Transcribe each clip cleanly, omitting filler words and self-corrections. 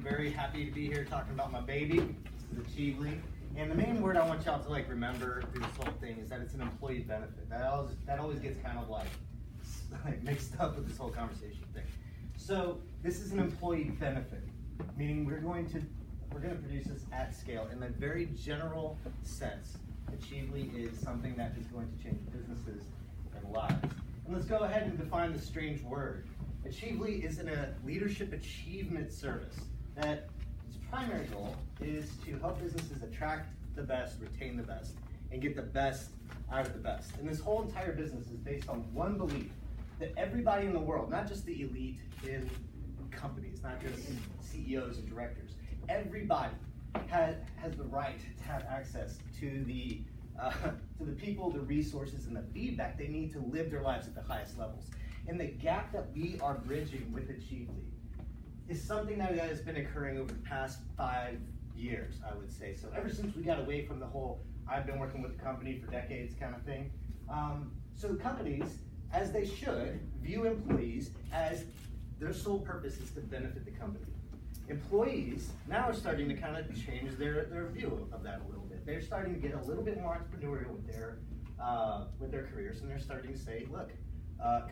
very happy to be here talking about my baby. This is Achievely. And the main word I want y'all to remember through this whole thing is that it's an employee benefit. That always gets kind of like mixed up with this whole conversation thing. So this is an employee benefit, meaning we're going to produce this at scale in a very general sense. Achievely is something that is going to change businesses and lives. And let's go ahead and define the strange word. Achievely is a leadership achievement service that its primary goal is to help businesses attract the best, retain the best, and get the best out of the best. And this whole entire business is based on one belief, that everybody in the world, not just the elite in companies, not just CEOs and directors, everybody has the right to have access to the people, the resources, and the feedback they need to live their lives at the highest levels. And the gap that we are bridging with Achievely is something that has been occurring over the past 5 years, I would say. So ever since we got away from the whole, I've been working with the company for decades kind of thing. So companies, as they should, view employees as their sole purpose is to benefit the company. Employees now are starting to kind of change their view of that a little bit. They're starting to get a little bit more entrepreneurial with their careers, and they're starting to say, look,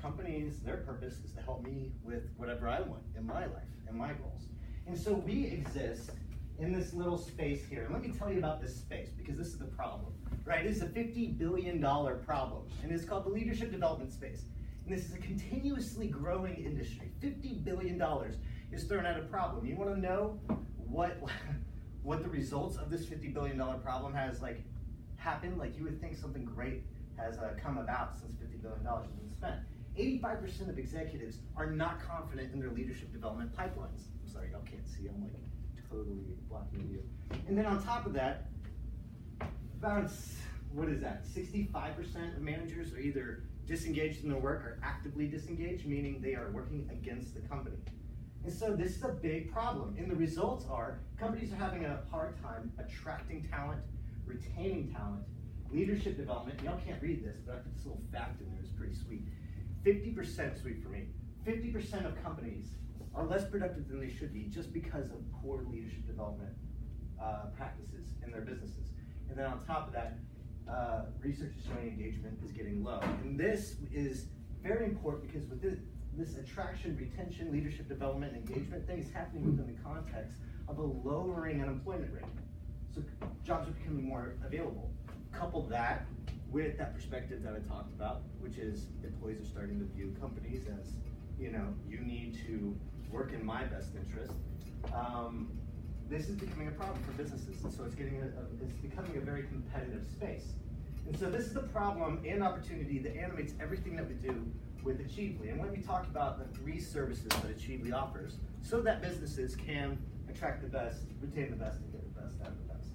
companies, their purpose is to help me with whatever I want in my life and my goals. And so we exist in this little space here. And let me tell you about this space, because this is the problem, right? It's a $50 billion problem, and it's called the leadership development space. And this is a continuously growing industry. $50 billion is thrown at a problem. You want to know what the results of this $50 billion problem has happened? You would think something great has come about since $50 billion has been spent. 85% of executives are not confident in their leadership development pipelines. I'm sorry, y'all can't see, I'm totally blocking you. And then on top of that, about, 65% of managers are either disengaged in their work or actively disengaged, meaning they are working against the company. And so this is a big problem. And the results are companies are having a hard time attracting talent, retaining talent, leadership development. Y'all can't read this, but I put this little fact in there. It's pretty sweet. 50%, sweet for me, 50% of companies are less productive than they should be just because of poor leadership development practices in their businesses. And then on top of that, research is showing engagement is getting low. And this is very important because with this attraction, retention, leadership development, engagement thing is happening within the context of a lowering unemployment rate. So jobs are becoming more available. Couple that with that perspective that I talked about, which is employees are starting to view companies as, you need to work in my best interest. This is becoming a problem for businesses, and so it's becoming a very competitive space. And so this is the problem and opportunity that animates everything that we do with Achievely. And let me talk about the 3 services that Achievely offers so that businesses can attract the best, retain the best, and get the best out of the best.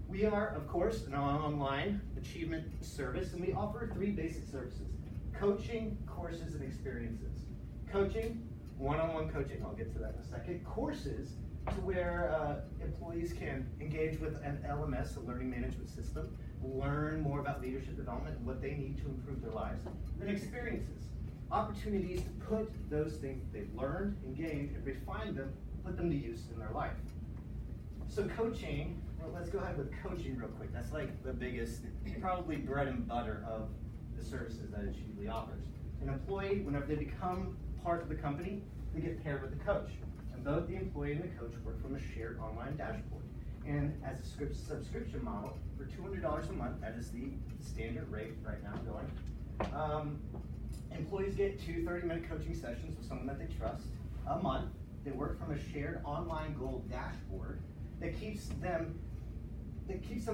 We are, of course, an online achievement service, and we offer 3 basic services: coaching, courses, and experiences. Coaching, one-on-one coaching, I'll get to that in a second. Courses, to where employees can engage with an LMS, a learning management system, learn more about leadership development and what they need to improve their lives. Then experiences, opportunities to put those things that they've learned and gained and refine them, put them to use in their life. So coaching, let's go ahead with coaching real quick. That's the biggest, probably bread and butter of the services that Achievely offers. An employee, whenever they become part of the company, they get paired with a coach. And both the employee and the coach work from a shared online dashboard. And as a subscription model, for $200 a month, that is the standard rate right now going. Employees get 2 30-minute coaching sessions with someone that they trust a month. They work from a shared online goal dashboard that keeps them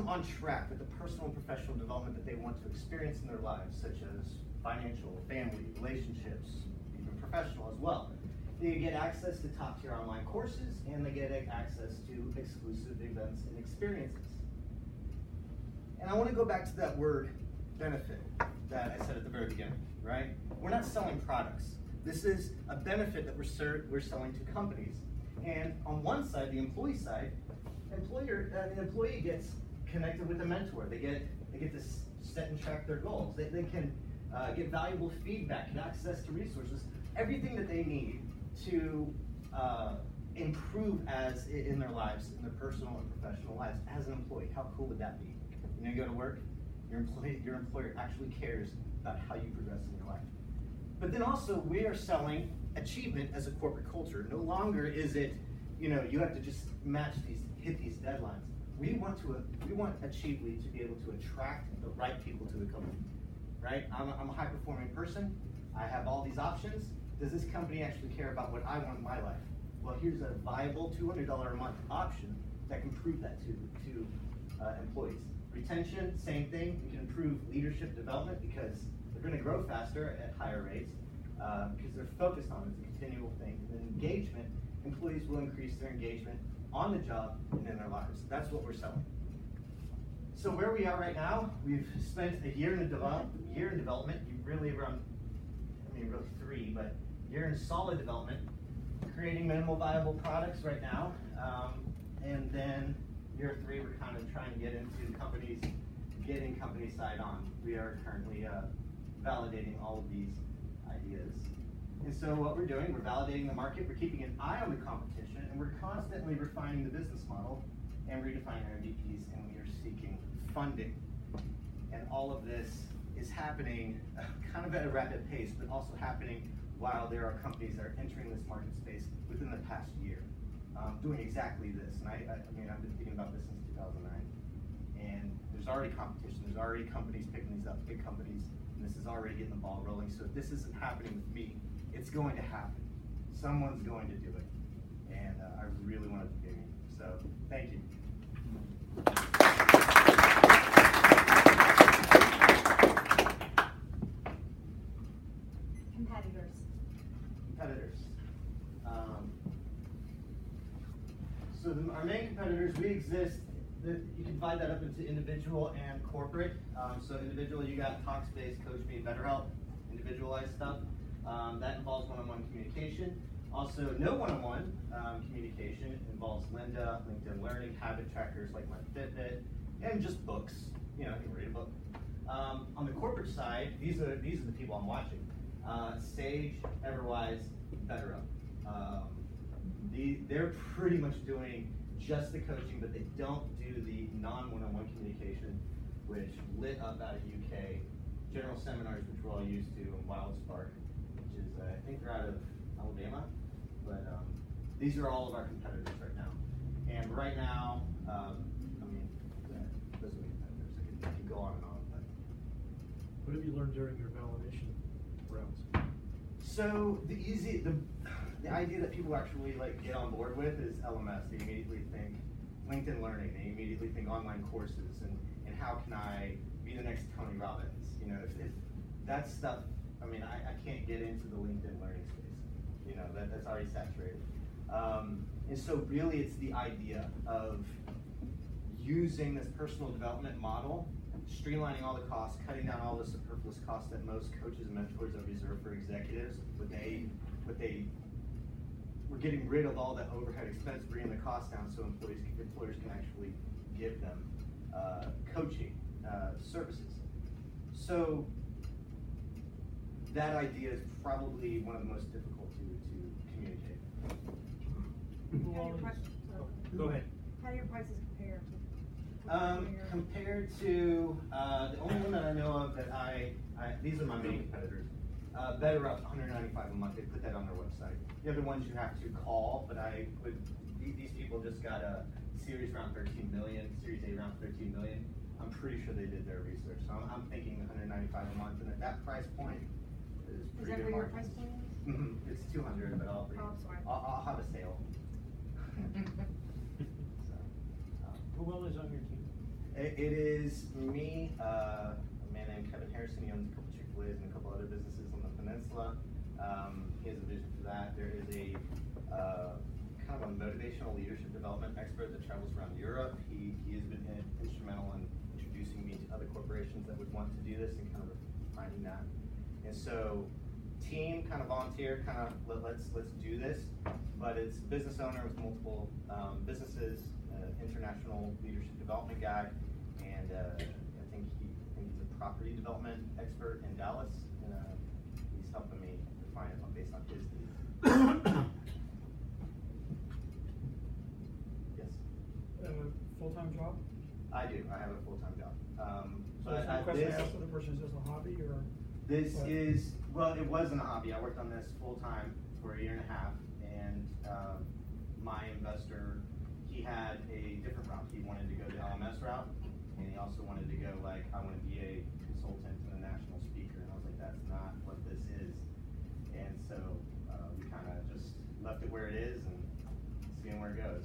on track with the personal and professional development that they want to experience in their lives, such as financial, family, relationships, even professional as well. They get access to top-tier online courses, and they get access to exclusive events and experiences. And I want to go back to that word benefit that I said at the very beginning, right? We're not selling products. This is a benefit that we're selling to companies. And on one side, the employee side, the employee gets connected with a mentor. They get to set and track their goals. They can get valuable feedback, get access to resources, everything that they need to improve as in their lives, in their personal and professional lives as an employee. How cool would that be? You go to work, your employer actually cares about how you progress in your life. But then also, we are selling achievement as a corporate culture. No longer is it, you have to just hit these deadlines. We want Achievely to be able to attract the right people to the company, right? I'm a high-performing person. I have all these options. Does this company actually care about what I want in my life? Well, here's a viable $200 a month option that can prove that to employees. Retention, same thing. We can improve leadership development because they're going to grow faster at higher rates because they're focused on it. It's a continual thing. And then engagement, employees will increase their engagement on the job and in their lives. That's what we're selling. So where we are right now, we've spent a year in development. You really run, really 3, but year in solid development, creating minimal viable products right now, and then year 3, we're kind of trying to get into getting company side on. We are currently validating all of these ideas. And so what we're doing, we're validating the market, we're keeping an eye on the competition, and we're constantly refining the business model and redefining our MVPs, and we are seeking funding. And all of this is happening kind of at a rapid pace, but also happening while there are companies that are entering this market space within the past year, doing exactly this. And I've been thinking about this since 2009. And there's already competition. There's already companies picking these up, big companies, and this is already getting the ball rolling. So if this isn't happening with me, it's going to happen. Someone's going to do it. And I really want it to be me. So thank you. Competitors. So our main competitors, we exist. You can divide that up into individual and corporate. So individual, you got Talkspace, CoachMe, BetterHelp, individualized stuff. That involves one-on-one communication. Also, no one-on-one communication involves Linda, LinkedIn Learning, habit trackers like my Fitbit, and just books. You can read a book. On the corporate side, these are the people I'm watching. Sage, Everwise, BetterHelp. They're pretty much doing just the coaching, but they don't do the non-one-on-one communication, which lit up out of UK. General Seminars, which we're all used to, and WildSpark, which is, I think they're out of Alabama. But these are all of our competitors right now. And right now, those are the competitors. I could go on and on. But what have you learned during your validation rounds? So the idea that people actually get on board with is LMS. They immediately think LinkedIn Learning. They immediately think online courses and how can I be the next Tony Robbins? If that stuff, I can't get into the LinkedIn Learning space. That's already saturated. And so really it's the idea of using this personal development model, streamlining all the costs, cutting down all the superfluous costs that most coaches and mentors are reserved for executives. We're getting rid of all that overhead expense, bringing the cost down so employers can actually give them coaching services. So that idea is probably one of the most difficult to communicate. Go ahead. How do your prices compare to? Compared to the only one that I know of that these are my main competitors. BetterHelp, $195 a month. They put that on their website. The other ones you have to call, but these people just got a Series round 13 million, Series A round 13 million. I'm pretty sure they did their research. So I'm thinking $195 a month, and at that price point is pretty good. Is that where your price point is? Mm-hmm. It's $200, but I'll have a sale. Who all is on your team? It is me, a man named Kevin Harrison. He owns a couple Chick-fil-A's and a couple other businesses on the peninsula. He has a vision for that. There is a kind of a motivational leadership development expert that travels around Europe. He has been instrumental in introducing me to other corporations that would want to do this and kind of finding that. And so, team, kind of volunteer, kind of let's do this. But it's a business owner with multiple businesses, international leadership development guy, and I think he's a property development expert in Dallas. And he's helping me define it based on his needs. have a full-time job? I do. I have a full-time job. So is the question I asked of the person, is this a hobby or? This what? is, well, it wasn't a hobby. I worked on this full-time for 1.5 years, and my investor, he had a different route. He wanted to go the LMS route, and he also wanted to go like, I want to be a consultant and a national speaker, and I was like, that's not what this is. And so we kind of just left it where it is and seeing where it goes.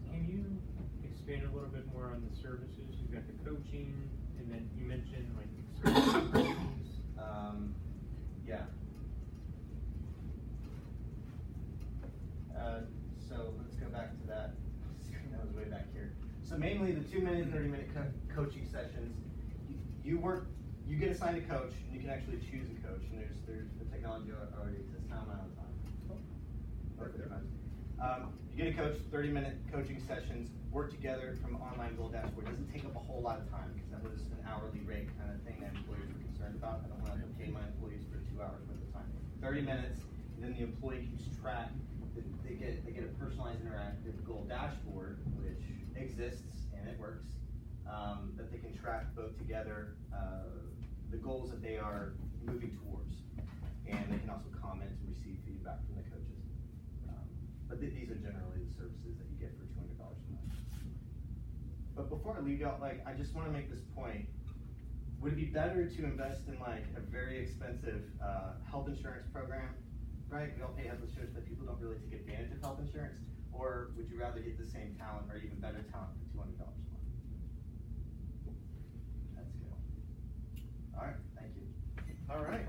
Can you expand a little bit more on the services? You've got the coaching, and then you mentioned like services. Yeah. So let's go back to that. That was way back here. So mainly the 2-minute, 30-minute coaching sessions. You get assigned a coach, and you can actually choose a coach. And there's the technology already exists. How am I on time? Perfect. You get a coach, 30-minute coaching sessions, work together from an online goal dashboard. It doesn't take up a whole lot of time because that was an hourly rate kind of thing that employers were concerned about. I don't want to pay my employees for 2 hours worth of time. 30 minutes, and then the employee keeps track. They get a personalized interactive goal dashboard, which exists and it works, that they can track both together the goals that they are moving towards. And they can also comment and receive feedback from the coaches. But these are generally the services that you get for $200 a month. But before I leave y'all, I just want to make this point. Would it be better to invest in a very expensive health insurance program? Right? We all pay health insurance, but people don't really take advantage of health insurance. Or would you rather get the same talent or even better talent for $200 a month? That's good. All right. Thank you. All right.